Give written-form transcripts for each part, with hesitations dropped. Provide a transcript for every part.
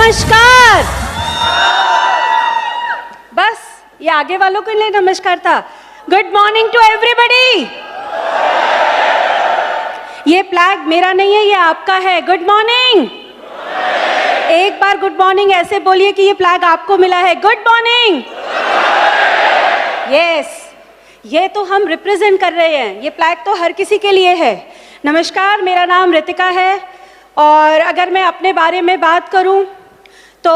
नमस्कार। बस ये आगे वालों के लिए नमस्कार था। Good morning to everybody. ये फ्लैग मेरा नहीं है, ये आपका है। Good morning. एक बार गुड मॉर्निंग ऐसे बोलिए कि ये फ्लैग आपको मिला है। Good morning. यस, ये तो हम रिप्रेजेंट कर रहे हैं, ये फ्लैग तो हर किसी के लिए है। नमस्कार, मेरा नाम रितिका है और अगर मैं अपने बारे में बात करूं तो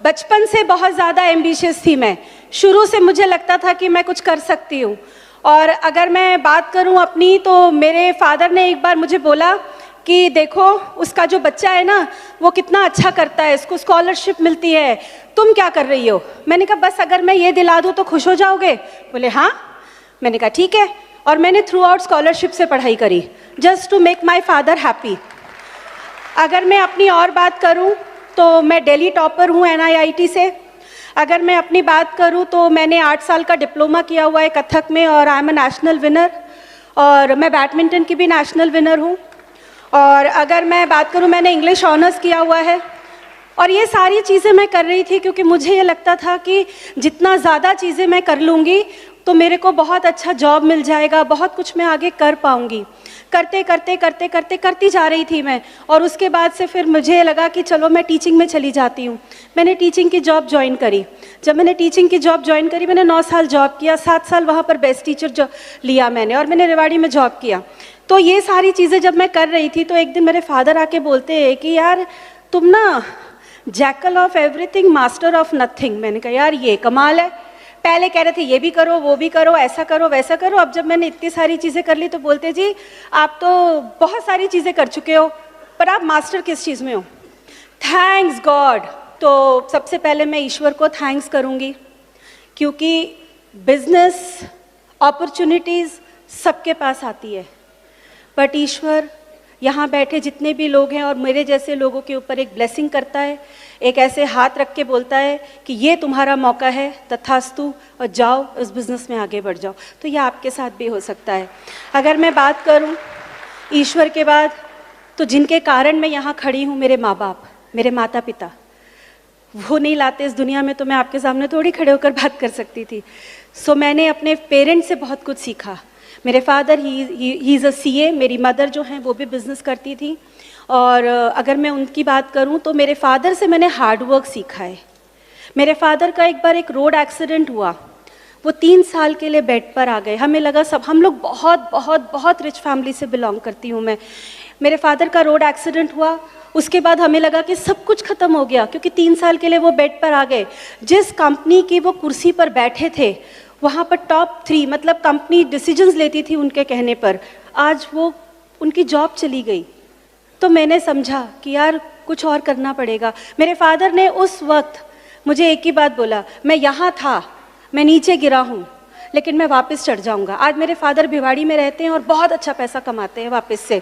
बचपन से बहुत ज़्यादा एम्बिशियस थी मैं। शुरू से मुझे लगता था कि मैं कुछ कर सकती हूं। और अगर मैं बात करूं अपनी, तो मेरे फादर ने एक बार मुझे बोला कि देखो उसका जो बच्चा है ना वो कितना अच्छा करता है, इसको स्कॉलरशिप मिलती है, तुम क्या कर रही हो? मैंने कहा बस अगर मैं ये दिला दूँ तो खुश हो जाओगे? बोले हाँ। मैंने कहा ठीक है, और मैंने थ्रू आउट स्कॉलरशिप से पढ़ाई करी just to make my father happy. अगर मैं अपनी और बात करूं तो मैं दिल्ली टॉपर हूं NIIT से। अगर मैं अपनी बात करूं तो मैंने 8 साल का डिप्लोमा किया हुआ है कथक में और I am a national winner, और मैं बैडमिंटन की भी नेशनल विनर हूं। और अगर मैं बात करूं, मैंने इंग्लिश ऑनर्स किया हुआ है। और ये सारी चीज़ें मैं कर रही थी क्योंकि मुझे ये लगता था कि जितना ज़्यादा चीज़ें मैं कर लूँगी तो मेरे को बहुत अच्छा जॉब मिल जाएगा, बहुत कुछ मैं आगे कर पाऊँगी। करते करते करते करते करती जा रही थी मैं, और उसके बाद से फिर मुझे लगा कि चलो मैं टीचिंग में चली जाती हूँ। मैंने टीचिंग की जॉब ज्वाइन करी। जब मैंने टीचिंग की जॉब ज्वाइन करी, मैंने 9 साल जॉब किया, 7 साल वहाँ पर बेस्ट टीचर लिया मैंने, और मैंने रेवाड़ी में जॉब किया। तो ये सारी चीज़ें जब मैं कर रही थी तो एक दिन मेरे फादर आके बोलते हैं कि यार तुम ना jackal of everything master of nothing. मैंने कहा यार ये कमाल है। पहले कह रहे थे ये भी करो वो भी करो, ऐसा करो वैसा करो। अब जब मैंने इतनी सारी चीज़ें कर ली तो बोलते जी आप तो बहुत सारी चीज़ें कर चुके हो, पर आप मास्टर किस चीज़ में हो? Thanks God. तो सबसे पहले मैं ईश्वर को थैंक्स करूँगी, क्योंकि बिजनेस अपॉर्चुनिटीज़ सबके पास आती है, बट ईश्वर यहाँ बैठे जितने भी लोग हैं और मेरे जैसे लोगों के ऊपर एक ब्लेसिंग करता है, एक ऐसे हाथ रख के बोलता है कि ये तुम्हारा मौका है, तथास्तु, और जाओ इस बिज़नेस में आगे बढ़ जाओ। तो ये आपके साथ भी हो सकता है। अगर मैं बात करूँ ईश्वर के बाद, तो जिनके कारण मैं यहाँ खड़ी हूँ, मेरे माँ बाप, मेरे माता पिता, वो नहीं लाते इस दुनिया में तो मैं आपके सामने थोड़ी खड़े होकर बात कर सकती थी। सो मैंने अपने पेरेंट्स से बहुत कुछ सीखा। मेरे father he is a CA, मेरी मदर जो हैं वो भी बिज़नेस करती थी। और अगर मैं उनकी बात करूं तो मेरे फादर से मैंने हार्ड वर्क सीखा है। मेरे फादर का एक बार एक रोड एक्सीडेंट हुआ, वो 3 साल के लिए बेड पर आ गए। हमें लगा सब, हम लोग बहुत बहुत बहुत रिच फैमिली से बिलोंग करती हूँ मैं। मेरे फादर का रोड एक्सीडेंट हुआ, उसके बाद हमें लगा कि सब कुछ ख़त्म हो गया, क्योंकि 3 साल के लिए वो बेड पर आ गए। जिस कंपनी की वो कुर्सी पर बैठे थे वहाँ पर टॉप 3, मतलब कंपनी डिसीजंस लेती थी उनके कहने पर, आज वो उनकी जॉब चली गई। तो मैंने समझा कि यार कुछ और करना पड़ेगा। मेरे फादर ने उस वक्त मुझे एक ही बात बोला, मैं यहाँ था, मैं नीचे गिरा हूँ, लेकिन मैं वापस चढ़ जाऊँगा। आज मेरे फादर भिवाड़ी में रहते हैं और बहुत अच्छा पैसा कमाते हैं वापस से।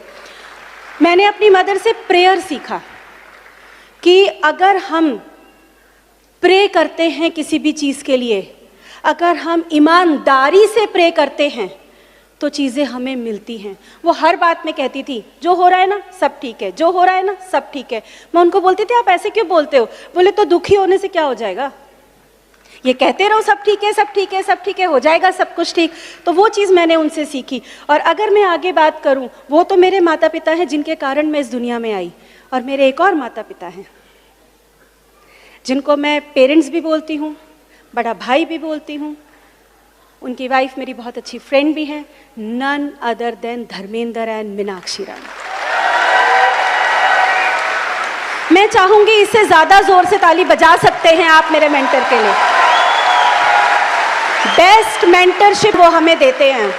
मैंने अपनी मदर से प्रेयर सीखा कि अगर हम प्रे करते हैं किसी भी चीज़ के लिए, अगर हम ईमानदारी से प्रे करते हैं तो चीज़ें हमें मिलती हैं। वो हर बात में कहती थी जो हो रहा है ना सब ठीक है, जो हो रहा है ना सब ठीक है। मैं उनको बोलती थी आप ऐसे क्यों बोलते हो? बोले तो दुखी होने से क्या हो जाएगा, ये कहते रहो सब ठीक है सब ठीक है सब ठीक है, हो जाएगा सब कुछ ठीक। तो वो चीज़ मैंने उनसे सीखी। और अगर मैं आगे बात करूं, वो तो मेरे माता पिता हैं जिनके कारण मैं इस दुनिया में आई, और मेरे एक और माता पिता हैं जिनको मैं पेरेंट्स भी बोलती हूँ, बड़ा भाई भी बोलती हूँ। उनकी वाइफ मेरी बहुत अच्छी फ्रेंड भी हैं, none other than Dharmendra and Meenakshi Rani. मैं चाहूंगी इससे ज्यादा जोर से ताली बजा सकते हैं आप मेरे मेंटर के लिए। बेस्ट मेंटरशिप वो हमें देते हैं,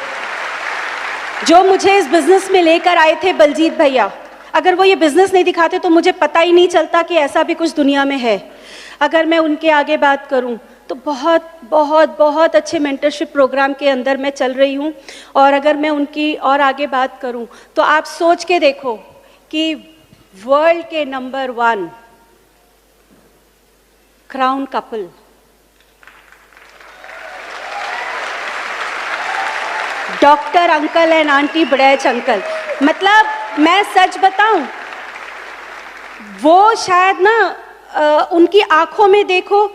जो मुझे इस बिजनेस में लेकर आए थे बलजीत भैया। अगर वो ये बिजनेस नहीं दिखाते तो मुझे पता ही नहीं चलता कि ऐसा भी कुछ दुनिया में है। अगर मैं उनके आगे बात करूं तो बहुत बहुत बहुत अच्छे मेंटरशिप प्रोग्राम के अंदर मैं चल रही हूं। और अगर मैं उनकी और आगे बात करूं तो आप सोच के देखो कि वर्ल्ड के number 1 crown couple, doctor uncle and aunty बड़ैच uncle, मतलब मैं सच बताऊं वो शायद ना उनकी आंखों में देखो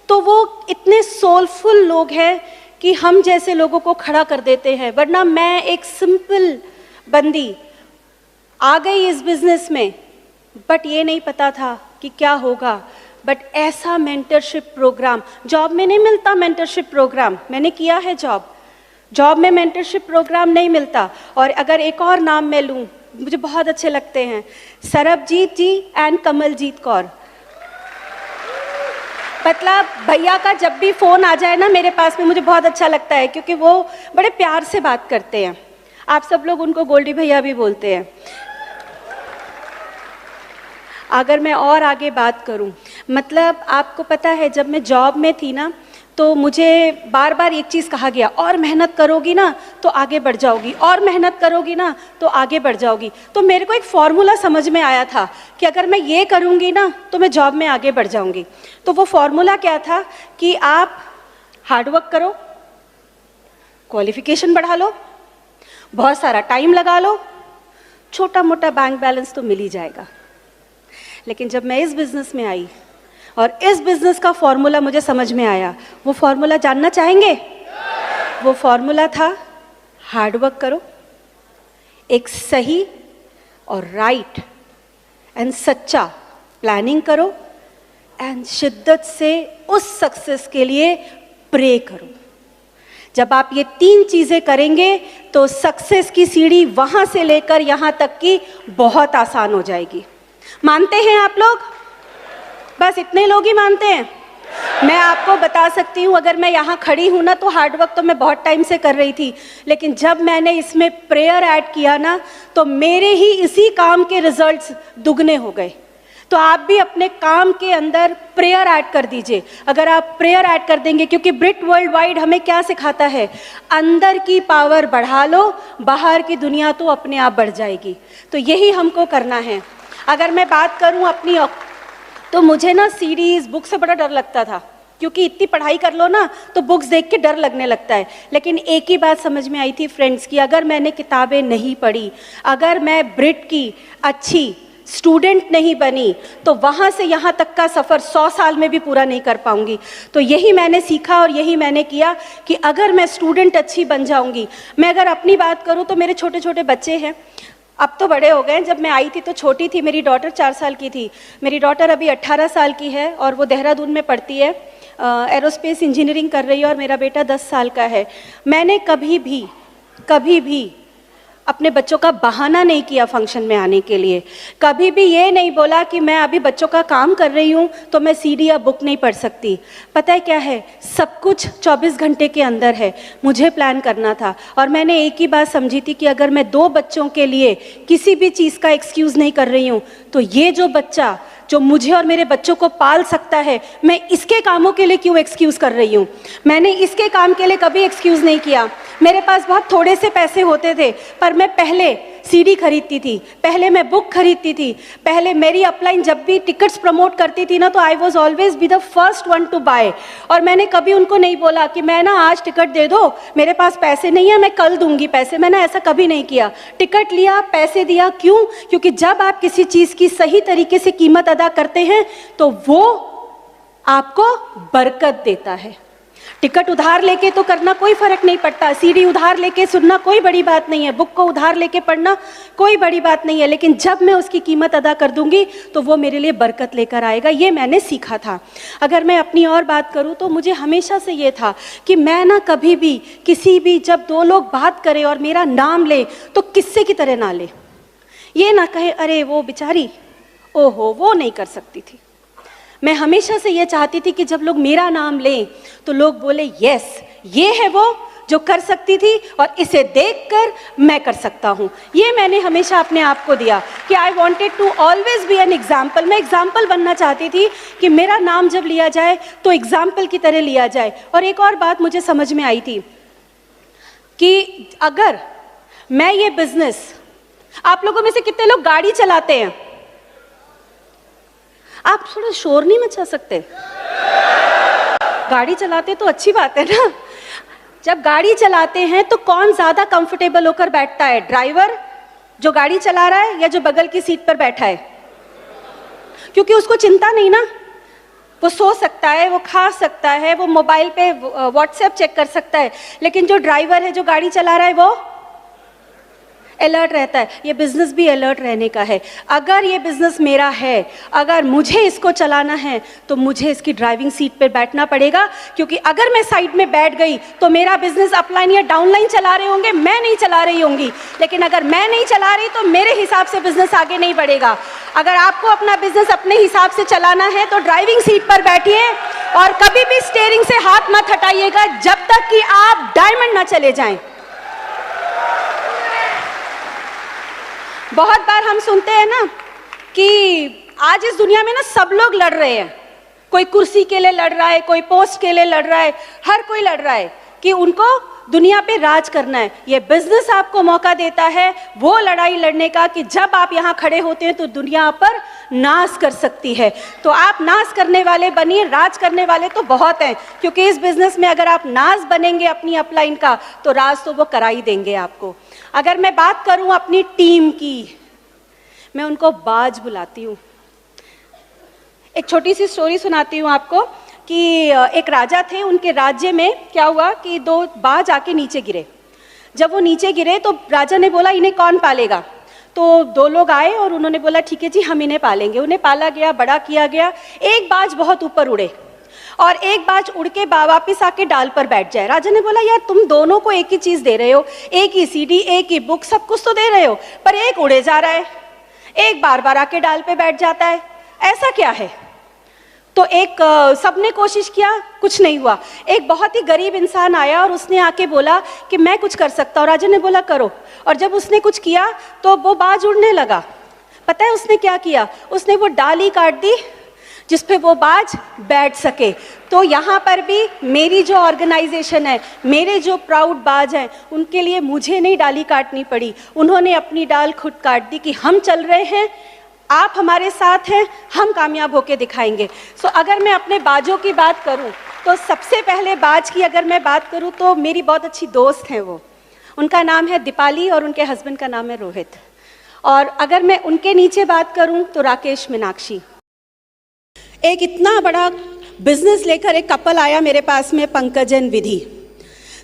तो वो इतने सोलफुल लोग हैं कि हम जैसे लोगों को खड़ा कर देते हैं। वरना मैं एक सिंपल बंदी आ गई इस बिजनेस में, बट ये नहीं पता था कि क्या होगा। बट ऐसा मेंटरशिप प्रोग्राम, जॉब में नहीं मिलता मेंटरशिप प्रोग्राम, मैंने किया है जॉब में मेंटरशिप प्रोग्राम नहीं मिलता। और अगर एक और नाम मैं लूँ, मुझे बहुत अच्छे लगते हैं, सरबजीत जी एंड कमलजीत कौर। मतलब भैया का जब भी फ़ोन आ जाए ना मेरे पास में, मुझे बहुत अच्छा लगता है, क्योंकि वो बड़े प्यार से बात करते हैं। आप सब लोग उनको गोल्डी भैया भी बोलते हैं। अगर मैं और आगे बात करूं, मतलब आपको पता है जब मैं जॉब में थी ना, तो मुझे बार बार एक चीज़ कहा गया, और मेहनत करोगी ना तो आगे बढ़ जाओगी, और मेहनत करोगी ना तो आगे बढ़ जाओगी। तो मेरे को एक फॉर्मूला समझ में आया था कि अगर मैं ये करूँगी ना तो मैं जॉब में आगे बढ़ जाऊँगी। तो वो फॉर्मूला क्या था कि आप हार्डवर्क करो, क्वालिफिकेशन बढ़ा लो, बहुत सारा टाइम लगा लो, छोटा मोटा बैंक बैलेंस तो मिल ही जाएगा। लेकिन जब मैं इस बिज़नेस में आई और इस बिज़नेस का फॉर्मूला मुझे समझ में आया, वो फॉर्मूला जानना चाहेंगे? वो फॉर्मूला था हार्डवर्क करो, एक सही और राइट एंड सच्चा प्लानिंग करो, एंड शिद्दत से उस सक्सेस के लिए प्रे करो। जब आप ये 3 चीज़ें करेंगे तो सक्सेस की सीढ़ी वहाँ से लेकर यहाँ तक की बहुत आसान हो जाएगी। मानते हैं आप लोग? बस इतने लोग ही मानते हैं। मैं आपको बता सकती हूँ, अगर मैं यहाँ खड़ी हूँ ना तो हार्डवर्क तो मैं बहुत टाइम से कर रही थी, लेकिन जब मैंने इसमें प्रेयर ऐड किया ना तो मेरे ही इसी काम के रिजल्ट्स दुगने हो गए। तो आप भी अपने काम के अंदर प्रेयर ऐड कर दीजिए। अगर आप प्रेयर ऐड कर देंगे, क्योंकि ब्रिट वर्ल्ड वाइड हमें क्या सिखाता है, अंदर की पावर बढ़ा लो, बाहर की दुनिया तो अपने आप बढ़ जाएगी। तो यही हमको करना है। अगर मैं बात करूं अपनी, तो मुझे ना सीरीज बुक से बड़ा डर लगता था, क्योंकि इतनी पढ़ाई कर लो ना तो बुक्स देख के डर लगने लगता है। लेकिन एक ही बात समझ में आई थी फ्रेंड्स की, अगर मैंने किताबें नहीं पढ़ी, अगर मैं ब्रिट की अच्छी स्टूडेंट नहीं बनी, तो वहाँ से यहाँ तक का सफ़र 100 साल में भी पूरा नहीं कर पाऊँगी। तो यही मैंने सीखा और यही मैंने किया कि अगर मैं स्टूडेंट अच्छी बन जाऊँगी। मैं अगर अपनी बात करूँ तो मेरे छोटे छोटे बच्चे हैं, अब तो बड़े हो गए। जब मैं आई थी तो छोटी थी, मेरी डॉटर 4 साल की थी। मेरी डॉटर अभी 18 साल की है और वो देहरादून में पढ़ती है, एरोस्पेस इंजीनियरिंग कर रही है, और मेरा बेटा 10 साल का है। मैंने कभी भी अपने बच्चों का बहाना नहीं किया फंक्शन में आने के लिए। कभी भी ये नहीं बोला कि मैं अभी बच्चों का काम कर रही हूँ तो मैं सीडी या बुक नहीं पढ़ सकती। पता है क्या है, सब कुछ 24 घंटे के अंदर है। मुझे प्लान करना था और मैंने एक ही बात समझी थी कि अगर मैं 2 बच्चों के लिए किसी भी चीज़ का एक्सक्यूज़ नहीं कर रही हूँ, तो ये जो बच्चा जो मुझे और मेरे बच्चों को पाल सकता है, मैं इसके कामों के लिए क्यों एक्सक्यूज़ कर रही हूँ। मैंने इसके काम के लिए कभी एक्सक्यूज़ नहीं किया। मेरे पास बहुत थोड़े से पैसे होते थे, पर मैं पहले सीडी खरीदती थी, पहले मैं बुक खरीदती थी, पहले मेरी अपलाइन जब भी टिकट्स प्रमोट करती थी ना तो I was always be the first one to buy. और मैंने कभी उनको नहीं बोला कि मैं ना आज टिकट दे दो, मेरे पास पैसे नहीं है, मैं कल दूंगी पैसे। मैंने ऐसा कभी नहीं किया। टिकट लिया, पैसे दिया। क्यों? क्योंकि जब आप किसी चीज़ की सही तरीके से कीमत अदा करते हैं तो वो आपको बरकत देता है। टिकट उधार लेके तो करना कोई फर्क नहीं पड़ता, सीडी उधार लेके सुनना कोई बड़ी बात नहीं है, बुक को उधार लेके पढ़ना कोई बड़ी बात नहीं है, लेकिन जब मैं उसकी कीमत अदा कर दूंगी तो वो मेरे लिए बरकत लेकर आएगा। ये मैंने सीखा था। अगर मैं अपनी और बात करूं तो मुझे हमेशा से ये था कि मैं ना कभी भी किसी भी, जब 2 लोग बात करें और मेरा नाम ले तो किस्से की तरह ना ले। ये ना कहे अरे वो बेचारी, ओहो वो नहीं कर सकती थी। मैं हमेशा से ये चाहती थी कि जब लोग मेरा नाम लें तो लोग बोले यस, ये है वो जो कर सकती थी और इसे देखकर मैं कर सकता हूँ। ये मैंने हमेशा अपने आप को दिया कि I wanted to always be an example. मैं एग्जाम्पल बनना चाहती थी कि मेरा नाम जब लिया जाए तो एग्जाम्पल की तरह लिया जाए। और एक और बात मुझे समझ में आई थी कि अगर मैं ये बिजनेस, आप लोगों में से कितने लोग गाड़ी चलाते हैं? आप थोड़ा शोर नहीं मचा सकते? गाड़ी चलाते तो अच्छी बात है ना। जब गाड़ी चलाते हैं तो कौन ज्यादा कंफर्टेबल होकर बैठता है, ड्राइवर जो गाड़ी चला रहा है या जो बगल की सीट पर बैठा है? क्योंकि उसको चिंता नहीं ना वो सो सकता है, वो खा सकता है, वो मोबाइल पे व्हाट्सएप चेक कर सकता है, लेकिन जो ड्राइवर है, जो गाड़ी चला रहा है, वो अलर्ट रहता है। ये बिजनेस भी अलर्ट रहने का है। अगर ये बिजनेस मेरा है, अगर मुझे इसको चलाना है, तो मुझे इसकी ड्राइविंग सीट पर बैठना पड़ेगा, क्योंकि अगर मैं साइड में बैठ गई तो मेरा बिजनेस अपलाइन या डाउनलाइन चला रहे होंगे, मैं नहीं चला रही होंगी। लेकिन अगर मैं नहीं चला रही तो मेरे हिसाब से बिजनेस आगे नहीं बढ़ेगा। अगर आपको अपना बिजनेस अपने हिसाब से चलाना है तो ड्राइविंग सीट पर बैठिए और कभी भी स्टीयरिंग से हाथ मत हटाइएगा जब तक कि आप डायमंड ना चले जाएं। बहुत बार हम सुनते हैं ना कि आज इस दुनिया में ना सब लोग लड़ रहे हैं। कोई कुर्सी के लिए लड़ रहा है, कोई पोस्ट के लिए लड़ रहा है, हर कोई लड़ रहा है कि उनको दुनिया पे राज करना है। ये बिजनेस आपको मौका देता है वो लड़ाई लड़ने का कि जब आप यहाँ खड़े होते हैं तो दुनिया पर नाश कर सकती है। तो आप नाश करने वाले बनिए, राज करने वाले तो बहुत हैं, क्योंकि इस बिजनेस में अगर आप नाश बनेंगे अपनी अपलाइन का तो राज तो वो करा ही देंगे आपको। अगर मैं बात करूं अपनी टीम की, मैं उनको बाज बुलाती हूँ। एक छोटी सी स्टोरी सुनाती हूँ आपको कि एक राजा थे, उनके राज्य में क्या हुआ कि 2 बाज आके नीचे गिरे। जब वो नीचे गिरे तो राजा ने बोला इन्हें कौन पालेगा। तो 2 लोग आए और उन्होंने बोला ठीक है जी, हम इन्हें पालेंगे। उन्हें पाला गया, बड़ा किया गया। एक बाज बहुत ऊपर उड़े और एक बाज उड़ के वापिस आके डाल पर बैठ जाए। राजा ने बोला यार तुम दोनों को एक ही चीज दे रहे हो, एक ही सीडी, एक ही बुक, सब कुछ तो दे रहे हो, पर एक उड़े जा रहा है, एक बार बार आके डाल पे बैठ जाता है, ऐसा क्या है। तो एक सबने कोशिश किया, कुछ नहीं हुआ। एक बहुत ही गरीब इंसान आया और उसने आके बोला कि मैं कुछ कर सकता हूँ। राजा ने बोला करो। और जब उसने कुछ किया तो वो बाज उड़ने लगा। पता है उसने क्या किया, उसने वो डाली काट दी जिस पे वो बाज बैठ सके। तो यहाँ पर भी मेरी जो ऑर्गेनाइजेशन है, मेरे जो प्राउड बाज हैं, उनके लिए मुझे नहीं डाली काटनी पड़ी, उन्होंने अपनी डाल खुद काट दी कि हम चल रहे हैं, आप हमारे साथ हैं, हम कामयाब होके दिखाएंगे। सो अगर मैं अपने बाजों की बात करूं तो सबसे पहले बाज की अगर मैं बात करूं तो मेरी बहुत अच्छी दोस्त हैं वो, उनका नाम है दीपाली और उनके हस्बैंड का नाम है रोहित। और अगर मैं उनके नीचे बात करूं तो राकेश मीनाक्षी। एक इतना बड़ा बिजनेस लेकर एक कपल आया मेरे पास में, पंकज एंड विधि।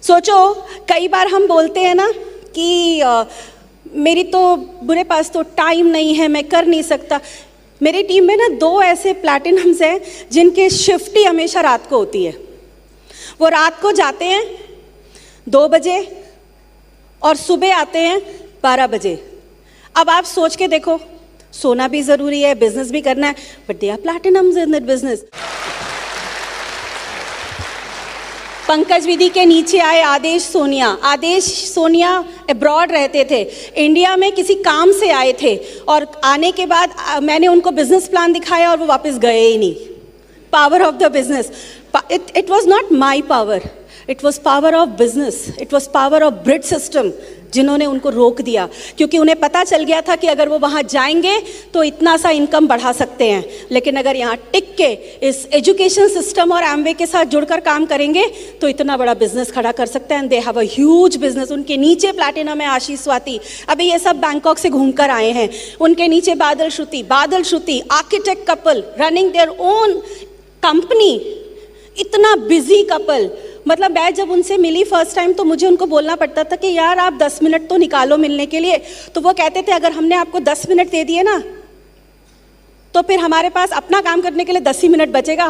सोचो कई बार हम बोलते हैं ना कि मेरी तो बुरे पास तो टाइम नहीं है, मैं कर नहीं सकता। मेरी टीम में ना 2 ऐसे प्लैटिनम्स हैं जिनके शिफ्ट ही हमेशा रात को होती है। वो रात को जाते हैं 2 बजे और सुबह आते हैं 12 बजे। अब आप सोच के देखो, सोना भी ज़रूरी है, बिजनेस भी करना है, but they are platinums in that business. Pankaj Vidhi के नीचे आए आदेश सोनिया। आदेश सोनिया अब्रॉड रहते थे, इंडिया में किसी काम से आए थे और आने के बाद मैंने उनको बिजनेस प्लान दिखाया और वो वापस गए ही नहीं। Power of the business, it was not my power, it was power of business, it was power of breed system जिन्होंने उनको रोक दिया, क्योंकि उन्हें पता चल गया था कि अगर वो वहाँ जाएंगे तो इतना सा इनकम बढ़ा सकते हैं, लेकिन अगर यहाँ टिक के इस एजुकेशन सिस्टम और एमवे के साथ जुड़कर काम करेंगे तो इतना बड़ा बिजनेस खड़ा कर सकते हैं। They have a huge business. उनके नीचे प्लैटिनम है आशीष स्वाति, अभी ये सब बैंकॉक से घूमकर आए हैं। उनके नीचे Badal Shruti architect couple running their own company, इतना बिजी कपल। मतलब मैं जब उनसे मिली फर्स्ट टाइम तो मुझे उनको बोलना पड़ता था कि यार आप 10 मिनट तो निकालो मिलने के लिए। तो वो कहते थे अगर हमने आपको 10 मिनट दे दिए ना तो फिर हमारे पास अपना काम करने के लिए 10 ही मिनट बचेगा।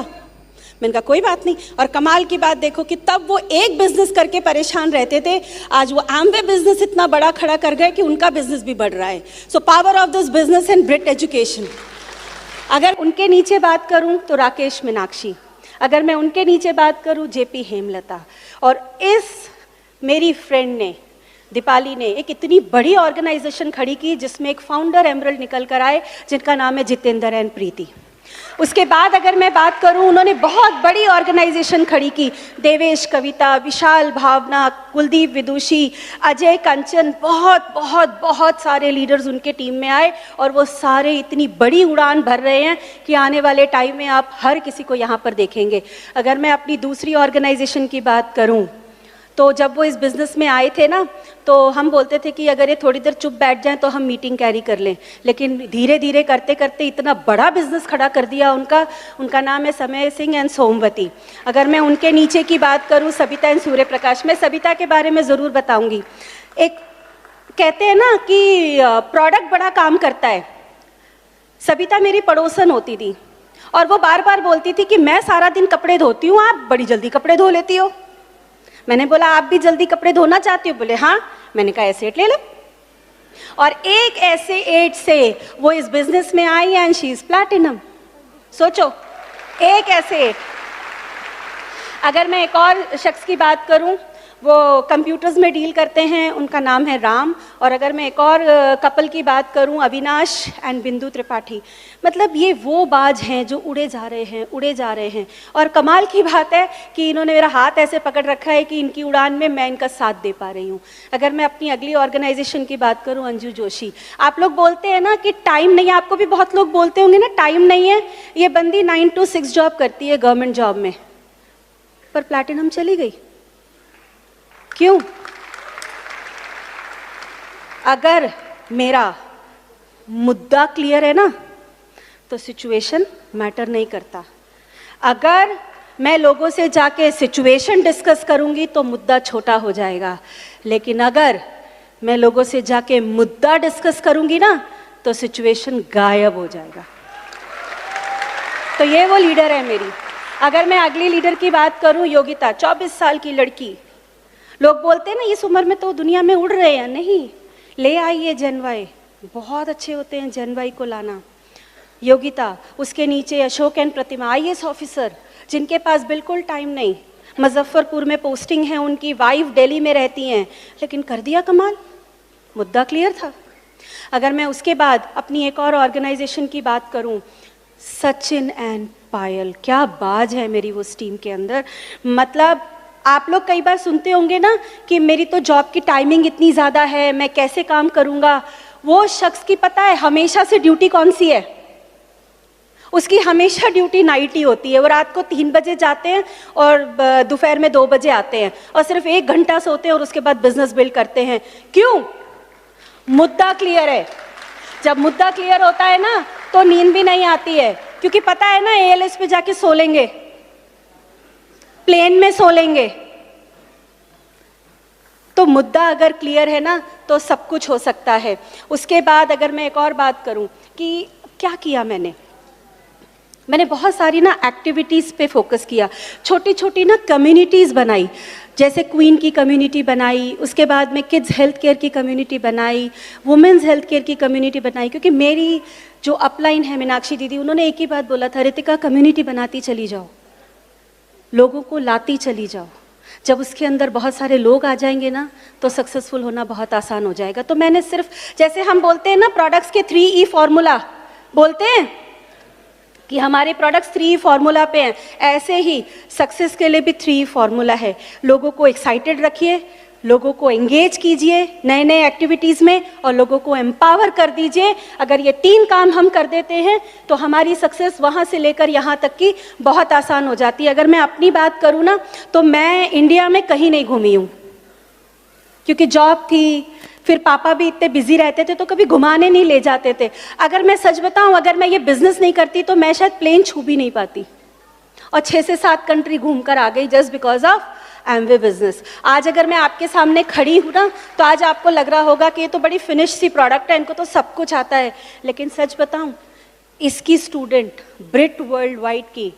मैंने कहा कोई बात नहीं। और कमाल की बात देखो कि तब वो एक बिजनेस करके परेशान रहते थे, आज वो एमवे बिजनेस इतना बड़ा खड़ा कर गए कि उनका बिजनेस भी बढ़ रहा है। So power of this business and Brit education. अगर उनके नीचे बात करूं तो राकेश मीनाक्षी, अगर मैं उनके नीचे बात करूं जेपी हेमलता, और इस मेरी फ्रेंड ने दीपाली ने एक इतनी बड़ी ऑर्गेनाइजेशन खड़ी की जिसमें एक फाउंडर एमरल्ड निकल कर आए जिनका नाम है जितेंद्र एंड प्रीति। उसके बाद अगर मैं बात करूं, उन्होंने बहुत बड़ी ऑर्गेनाइजेशन खड़ी की, देवेश कविता, विशाल भावना, कुलदीप विदुषी, अजय कंचन, बहुत बहुत बहुत सारे लीडर्स उनके टीम में आए और वो सारे इतनी बड़ी उड़ान भर रहे हैं कि आने वाले टाइम में आप हर किसी को यहाँ पर देखेंगे। अगर मैं अपनी दूसरी ऑर्गेनाइजेशन की बात करूँ तो जब वो इस बिज़नेस में आए थे ना, तो हम बोलते थे कि अगर ये थोड़ी देर चुप बैठ जाएं तो हम मीटिंग कैरी कर लें, लेकिन धीरे धीरे करते करते इतना बड़ा बिजनेस खड़ा कर दिया उनका नाम है समय सिंह एंड सोमवती। अगर मैं उनके नीचे की बात करूं, सबिता एंड सूर्य प्रकाश, मैं सबिता के बारे में ज़रूर बताऊंगी। एक कहते हैं ना कि प्रोडक्ट बड़ा काम करता है। सबिता मेरी पड़ोसन होती थी और वो बार बार बोलती थी कि मैं सारा दिन कपड़े धोती हूँ, आप बड़ी जल्दी कपड़े धो लेती हो। मैंने बोला आप भी जल्दी कपड़े धोना चाहती हो? बोले हाँ। मैंने कहा एसेट ले लो, और एक ऐसे एड से वो इस बिजनेस में आई एंड शी इज प्लैटिनम। सोचो, एक ऐसे एड। अगर मैं एक और शख्स की बात करूं, वो कंप्यूटर्स में डील करते हैं, उनका नाम है राम। और अगर मैं एक और कपल की बात करूं, अविनाश एंड बिंदु त्रिपाठी। मतलब ये वो बाज हैं जो उड़े जा रहे हैं। और कमाल की बात है कि इन्होंने मेरा हाथ ऐसे पकड़ रखा है कि इनकी उड़ान में मैं इनका साथ दे पा रही हूँ। अगर मैं अपनी अगली ऑर्गेनाइजेशन की बात करूँ, अंजू जोशी। आप लोग बोलते हैं ना कि टाइम नहीं है, आपको भी बहुत लोग बोलते होंगे ना टाइम नहीं है। ये बंदी 9 to 6 जॉब करती है गवर्नमेंट जॉब में, पर प्लैटिनम चली गई। क्यों? अगर मेरा मुद्दा क्लियर है ना, तो सिचुएशन मैटर नहीं करता। अगर मैं लोगों से जाके सिचुएशन डिस्कस करूंगी तो मुद्दा छोटा हो जाएगा, लेकिन अगर मैं लोगों से जाके मुद्दा डिस्कस करूंगी ना, तो सिचुएशन गायब हो जाएगा। तो ये वो लीडर है मेरी। अगर मैं अगली लीडर की बात करूं, योगिता, 24 साल की लड़की। लोग बोलते हैं ना इस उम्र में तो दुनिया में उड़ रहे हैं, नहीं, ले आइए जेन वाई, बहुत अच्छे होते हैं जेन वाई को लाना। योगिता, उसके नीचे Ashok and Pratima, IAS officer, जिनके पास बिल्कुल टाइम नहीं, मुजफ्फरपुर में पोस्टिंग है उनकी, वाइफ दिल्ली में रहती हैं, लेकिन कर दिया कमाल, मुद्दा क्लियर था। अगर मैं उसके बाद अपनी एक और ऑर्गेनाइजेशन की बात करूं, सचिन एंड पायल, क्या बाज है मेरी वो टीम के अंदर। मतलब आप लोग कई बार सुनते होंगे ना कि मेरी तो जॉब की टाइमिंग इतनी ज़्यादा है, मैं कैसे काम करूँगा। वो शख्स की पता है हमेशा से ड्यूटी कौन सी है? उसकी हमेशा ड्यूटी नाइट ही होती है। वो रात को 3 बजे जाते हैं और दोपहर में 2 बजे आते हैं, और सिर्फ 1 घंटा सोते हैं और उसके बाद बिजनेस बिल्ड करते हैं। क्यों? मुद्दा क्लियर है। जब मुद्दा क्लियर होता है ना, तो नींद भी नहीं आती है, क्योंकि पता है ना ALS पे जाके सो लेंगे, प्लेन में सो लेंगे। तो मुद्दा अगर क्लियर है ना, तो सब कुछ हो सकता है। उसके बाद अगर मैं एक और बात करूं कि क्या किया मैंने बहुत सारी ना एक्टिविटीज़ पे फोकस किया, छोटी छोटी ना कम्युनिटीज़ बनाई, जैसे क्वीन की कम्युनिटी बनाई, उसके बाद में किड्स हेल्थ केयर की कम्युनिटी बनाई, वुमेन्स हेल्थ केयर की कम्युनिटी बनाई। क्योंकि मेरी जो अपलाइन है मीनाक्षी दीदी, उन्होंने एक ही बात बोला था, रितिका कम्युनिटी बनाती चली जाओ, लोगों को लाती चली जाओ। जब उसके अंदर बहुत सारे लोग आ जाएंगे ना, तो सक्सेसफुल होना बहुत आसान हो जाएगा। तो मैंने सिर्फ, जैसे हम बोलते हैं ना प्रोडक्ट्स के 3E फॉर्मूला बोलते हैं कि हमारे प्रोडक्ट्स 3E फॉर्मूला पे हैं, ऐसे ही सक्सेस के लिए भी 3E फॉर्मूला है। लोगों को एक्साइटेड रखिए, लोगों को एंगेज कीजिए नए नए एक्टिविटीज़ में, और लोगों को एम्पावर कर दीजिए। अगर ये 3 काम हम कर देते हैं तो हमारी सक्सेस वहाँ से लेकर यहाँ तक की बहुत आसान हो जाती है। अगर मैं अपनी बात करूँ ना, तो मैं इंडिया में कहीं नहीं घूमी हूँ, क्योंकि जॉब थी, फिर पापा भी इतने बिजी रहते थे तो कभी घुमाने नहीं ले जाते थे। अगर मैं सच बताऊं, अगर मैं ये बिजनेस नहीं करती तो मैं शायद प्लेन छू भी नहीं पाती, और 6 से 7 कंट्री घूम कर आ गई just because of Amway business. आज अगर मैं आपके सामने खड़ी हूँ ना, तो आज आपको लग रहा होगा कि ये तो बड़ी फिनिश सी प्रोडक्ट है, इनको तो सब कुछ आता है। लेकिन सच बताऊं, इसकी स्टूडेंट ब्रिट वर्ल्ड वाइड की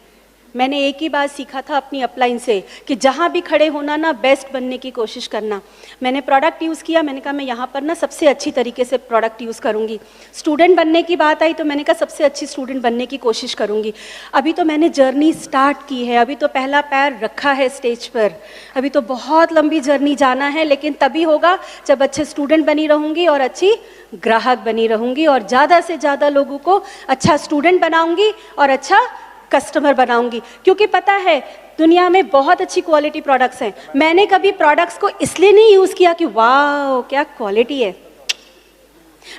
मैंने एक ही बात सीखा था अपनी अपलाइन से, कि जहाँ भी खड़े होना ना, बेस्ट बनने की कोशिश करना। मैंने प्रोडक्ट यूज़ किया, मैंने कहा मैं यहाँ पर ना सबसे अच्छी तरीके से प्रोडक्ट यूज़ करूँगी। स्टूडेंट बनने की बात आई तो मैंने कहा सबसे अच्छी स्टूडेंट बनने की कोशिश करूँगी। अभी तो मैंने जर्नी स्टार्ट की है, अभी तो पहला पैर रखा है स्टेज पर, अभी तो बहुत लंबी जर्नी जाना है, लेकिन तभी होगा जब अच्छे स्टूडेंट बनी रहूँगी और अच्छी ग्राहक बनी रहूँगी, और ज़्यादा से ज़्यादा लोगों को अच्छा स्टूडेंट बनाऊँगी और अच्छा कस्टमर बनाऊंगी। क्योंकि पता है दुनिया में बहुत अच्छी क्वालिटी प्रोडक्ट्स हैं। मैंने कभी प्रोडक्ट्स को इसलिए नहीं यूज़ किया कि वाह क्या क्वालिटी है,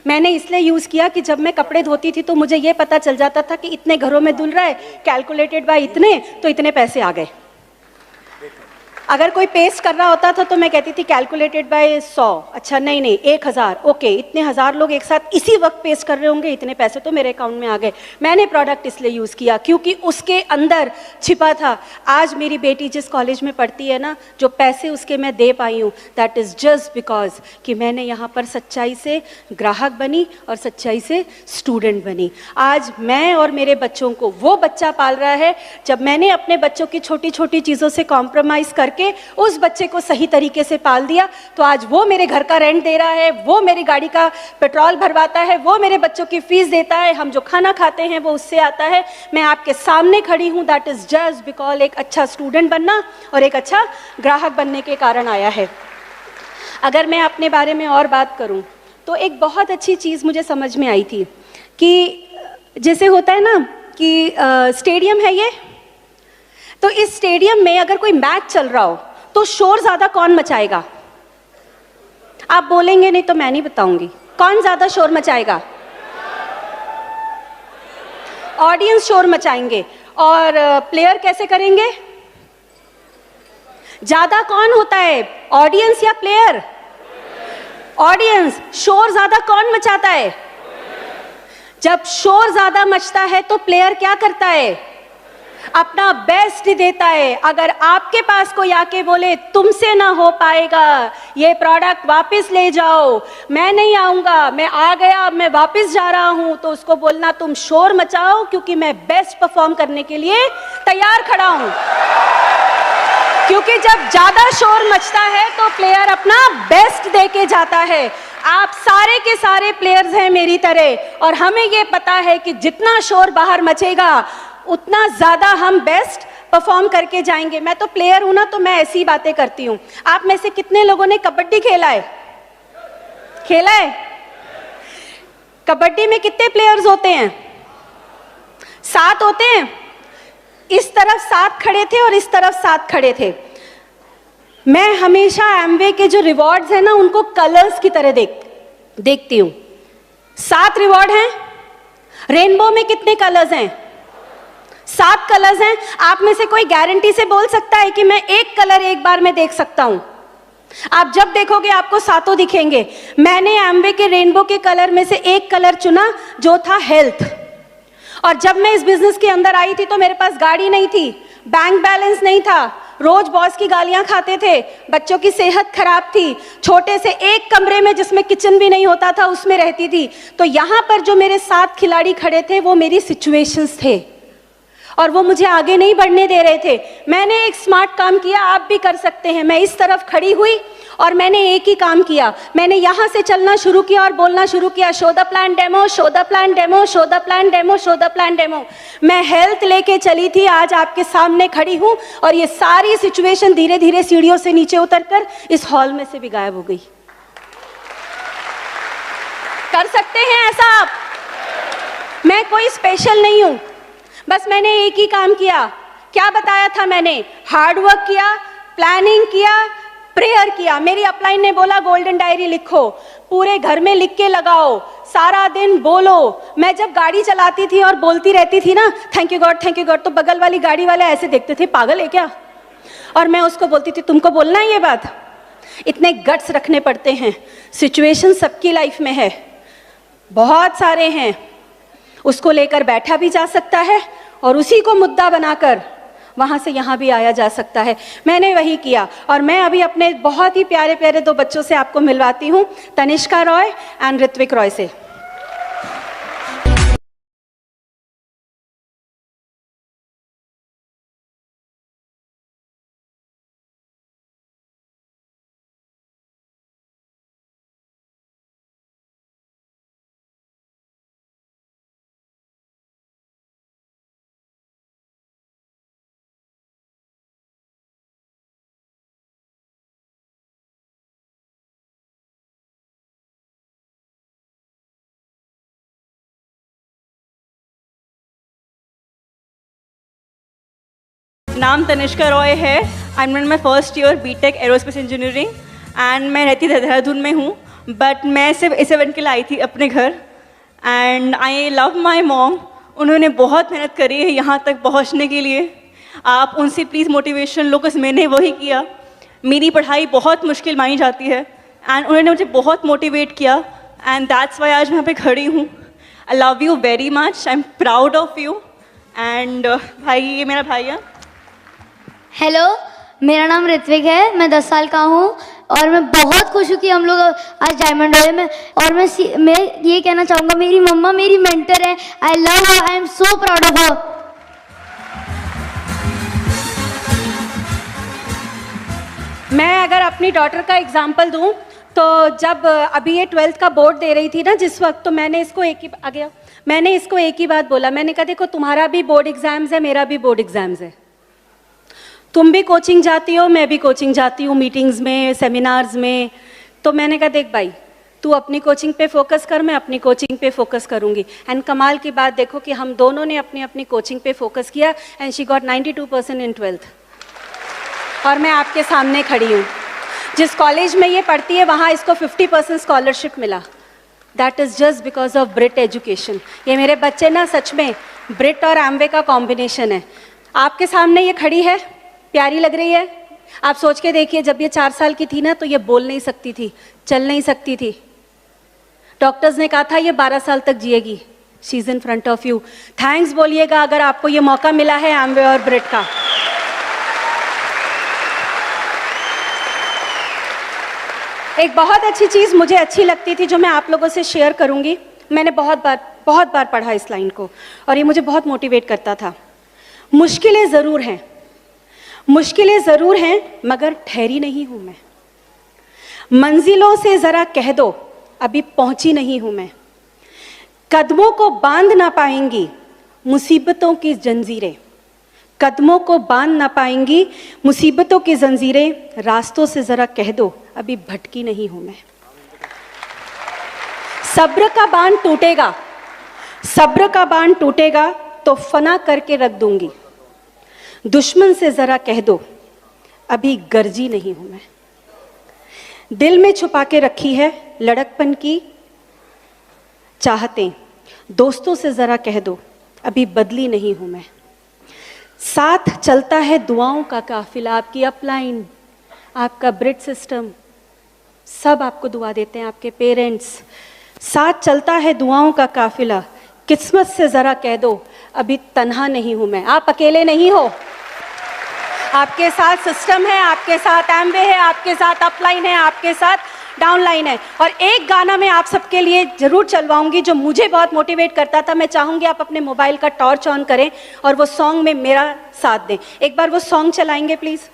मैंने इसलिए यूज़ किया कि जब मैं कपड़े धोती थी तो मुझे ये पता चल जाता था कि इतने घरों में धुल रहा है, कैलकुलेटेड बाय इतने, तो इतने पैसे आ गए। अगर कोई पेस्ट कर रहा होता था तो मैं कहती थी कैलकुलेटेड बाय 100, अच्छा नहीं नहीं 1000, ओके इतने हज़ार लोग एक साथ इसी वक्त पेस्ट कर रहे होंगे, इतने पैसे तो मेरे अकाउंट में आ गए। मैंने प्रोडक्ट इसलिए यूज़ किया क्योंकि उसके अंदर छिपा था। आज मेरी बेटी जिस कॉलेज में पढ़ती है ना, जो पैसे उसके मैं दे पाई हूँ, दैट इज़ जस्ट बिकॉज कि मैंने यहाँ पर सच्चाई से ग्राहक बनी और सच्चाई से स्टूडेंट बनी। आज मैं और मेरे बच्चों को वो बच्चा पाल रहा है। जब मैंने अपने बच्चों की छोटी छोटी चीज़ों से कॉम्प्रोमाइज़ करके उस बच्चे को सही तरीके से पाल दिया, तो आज वो मेरे घर का रेंट दे रहा है, वो मेरी गाड़ी का पेट्रोल भरवाता है, वो मेरे बच्चों की फीस देता है, हम जो खाना खाते हैं वो उससे आता है। मैं आपके सामने खड़ी हूँ, दैट इज जस्ट बिकॉज एक अच्छा स्टूडेंट बनना और एक अच्छा ग्राहक बनने के कारण आया है। अगर मैं अपने बारे में और बात करूँ तो एक बहुत अच्छी चीज़ मुझे समझ में आई थी कि जैसे होता है ना कि स्टेडियम है ये, तो इस स्टेडियम में अगर कोई मैच चल रहा हो तो शोर ज्यादा कौन मचाएगा? आप बोलेंगे नहीं तो मैं नहीं बताऊंगी, कौन ज्यादा शोर मचाएगा? ऑडियंस शोर मचाएंगे। और प्लेयर कैसे करेंगे? ज्यादा कौन होता है, ऑडियंस या प्लेयर? ऑडियंस। शोर ज्यादा कौन मचाता है? जब शोर ज्यादा मचता है तो प्लेयर क्या करता है? अपना बेस्ट देता है। अगर आपके पास कोई आके बोले तुमसे ना हो पाएगा, ये प्रोडक्ट वापस ले जाओ, मैं नहीं आऊंगा, मैं आ गया, मैं वापस जा रहा हूं, तो उसको बोलना तुम शोर मचाओ क्योंकि मैं बेस्ट परफॉर्म करने के लिए तैयार खड़ा हूं। क्योंकि जब ज्यादा शोर मचता है तो प्लेयर अपना बेस्ट दे के जाता है। आप सारे के सारे प्लेयर्स हैं मेरी तरह, और हमें ये पता है कि जितना शोर बाहर मचेगा उतना ज्यादा हम बेस्ट परफॉर्म करके जाएंगे। मैं तो प्लेयर हूं ना, तो मैं ऐसी बातें करती हूं। आप में से कितने लोगों ने कबड्डी खेला है? खेला है? कबड्डी में कितने प्लेयर्स होते हैं? 7 होते हैं। इस तरफ 7 खड़े थे और इस तरफ 7 खड़े थे। मैं हमेशा एमवे के जो रिवॉर्ड्स हैं ना, उनको कलर्स की तरह देखती हूं। 7 रिवॉर्ड हैं। रेनबो में कितने कलर्स हैं? 7 कलर्स हैं। आप में से कोई गारंटी से बोल सकता है कि मैं एक कलर एक बार में देख सकता हूं? आप जब देखोगे आपको 7 दिखेंगे। मैंने एमवे के रेनबो के कलर में से एक कलर चुना जो था हेल्थ। और जब मैं इस बिजनेस के अंदर आई थी तो मेरे पास गाड़ी नहीं थी, बैंक बैलेंस नहीं था, रोज बॉस की गालियां खाते थे, बच्चों की सेहत खराब थी, छोटे से एक कमरे में जिसमें किचन भी नहीं होता था उसमें रहती थी। तो यहाँ पर जो मेरे 7 खिलाड़ी खड़े थे वो मेरी सिचुएशंस थे और वो मुझे आगे नहीं बढ़ने दे रहे थे। मैंने एक स्मार्ट काम किया, आप भी कर सकते हैं। मैं इस तरफ खड़ी हुई और मैंने एक ही काम किया, मैंने यहाँ से चलना शुरू किया और बोलना शुरू किया, show the plan demo, show the plan demo, show the plan demo, show the plan demo. मैं हेल्थ लेके चली थी, आज आपके सामने खड़ी हूँ और ये सारी सिचुएशन धीरे धीरे सीढ़ियों से नीचे उतरकर इस हॉल में से भी गायब हो गई। कर सकते हैं ऐसा आप? मैं कोई स्पेशल नहीं हूं, बस मैंने एक ही काम किया। क्या बताया था मैंने? हार्ड वर्क किया, प्लानिंग किया, प्रेयर किया। मेरी अपलाइन ने बोला गोल्डन डायरी लिखो, पूरे घर में लिख के लगाओ, सारा दिन बोलो। मैं जब गाड़ी चलाती थी और बोलती रहती थी ना थैंक यू गॉड, तो बगल वाली गाड़ी वाले ऐसे देखते थे पागल है क्या? और मैं उसको बोलती थी तुमको बोलना है ये बात? इतने गट्स रखने पड़ते हैं। सिचुएशन सबकी लाइफ में है, बहुत सारे हैं, उसको लेकर बैठा भी जा सकता है और उसी को मुद्दा बनाकर वहां से यहां भी आया जा सकता है। मैंने वही किया और मैं अभी अपने बहुत ही प्यारे प्यारे 2 बच्चों से आपको मिलवाती हूं, तनिष्का रॉय एंड ऋत्विक रॉय से। नाम तनिष्का रॉय है। I am in my first year BTech aerospace engineering and मैं रहती देहरादून में हूँ, बट मैं सिर्फ इस इवेंट के लिए आई थी अपने घर। And I love my mom, उन्होंने बहुत मेहनत करी है यहाँ तक पहुँचने के लिए। आप उनसे प्लीज़ मोटिवेशन लो, बस मैंने वही किया। मेरी पढ़ाई बहुत मुश्किल मानी जाती है एंड उन्होंने मुझे बहुत मोटिवेट किया एंड दैट्स वाई आज मैं यहाँ पे खड़ी हूँ। I love you very much, I am proud of you and भाई ये मेरा भाई है। हेलो, मेरा नाम ऋत्विक है, मैं 10 साल का हूँ और मैं बहुत खुश हूँ कि हम लोग आज डायमंड रॉय में। और मैं ये कहना चाहूँगा, मेरी मम्मा मेरी मेंटर है। I love her, I am so proud of her. मैं अगर अपनी डॉटर का एग्जाम्पल दूं तो जब अभी ये 12th का बोर्ड दे रही थी ना जिस वक्त, तो मैंने इसको एक ही बात बोला। मैंने कहा देखो तुम्हारा भी बोर्ड एग्जाम्स है, मेरा भी बोर्ड एग्जाम्स है। तुम भी कोचिंग जाती हो, मैं भी कोचिंग जाती हूँ, मीटिंग्स में, सेमिनार्स में। तो मैंने कहा देख भाई, तू अपनी कोचिंग पे फोकस कर, मैं अपनी कोचिंग पे फोकस करूँगी। एंड कमाल की बात देखो कि हम दोनों ने अपनी अपनी कोचिंग पे फोकस किया and she got 92% in 12th। और मैं आपके सामने खड़ी हूँ। जिस कॉलेज में ये पढ़ती है वहाँ इसको 50% स्कॉलरशिप मिला। That is just because of Brit education. ये मेरे बच्चे ना सच में ब्रिट और एमवे का कॉम्बिनेशन है। आपके सामने ये खड़ी है, प्यारी लग रही है। आप सोच के देखिए, जब ये 4 साल की थी ना तो ये बोल नहीं सकती थी, चल नहीं सकती थी। डॉक्टर्स ने कहा था ये 12 साल तक जिएगी। She is in front of you. Thanks बोलिएगा अगर आपको ये मौका मिला है एमवे और ब्रिट का। एक बहुत अच्छी चीज़ मुझे अच्छी लगती थी जो मैं आप लोगों से शेयर करूंगी। मैंने बहुत बार पढ़ा इस लाइन को और ये मुझे बहुत मोटिवेट करता था। मुश्किलें ज़रूर हैं मगर ठहरी नहीं हूं मैं। मंजिलों से ज़रा कह दो अभी पहुंची नहीं हूं मैं। कदमों को बांध ना पाएंगी मुसीबतों की जंजीरें। कदमों को बांध ना पाएंगी मुसीबतों की जंजीरें। रास्तों से ज़रा कह दो अभी भटकी नहीं हूं मैं। सब्र का बांध टूटेगा तो फना करके रख दूंगी। दुश्मन से ज़रा कह दो अभी गरजी नहीं हूं मैं। दिल में छुपा के रखी है लड़कपन की चाहतें। दोस्तों से ज़रा कह दो अभी बदली नहीं हूं मैं। साथ चलता है दुआओं का काफिला। आपकी अपलाइन, आपका ब्रिट सिस्टम, सब आपको दुआ देते हैं, आपके पेरेंट्स। साथ चलता है दुआओं का काफिला। किस्मत से ज़रा कह दो अभी तन्हा नहीं हूं मैं। आप अकेले नहीं हो, आपके साथ सिस्टम है, आपके साथ एमवे है, आपके साथ अपलाइन है, आपके साथ डाउनलाइन है। और एक गाना मैं आप सबके लिए ज़रूर चलवाऊंगी जो मुझे बहुत मोटिवेट करता था। मैं चाहूँगी आप अपने मोबाइल का टॉर्च ऑन करें और वो सॉन्ग में मेरा साथ दें। एक बार वो सॉन्ग चलाएंगे प्लीज़।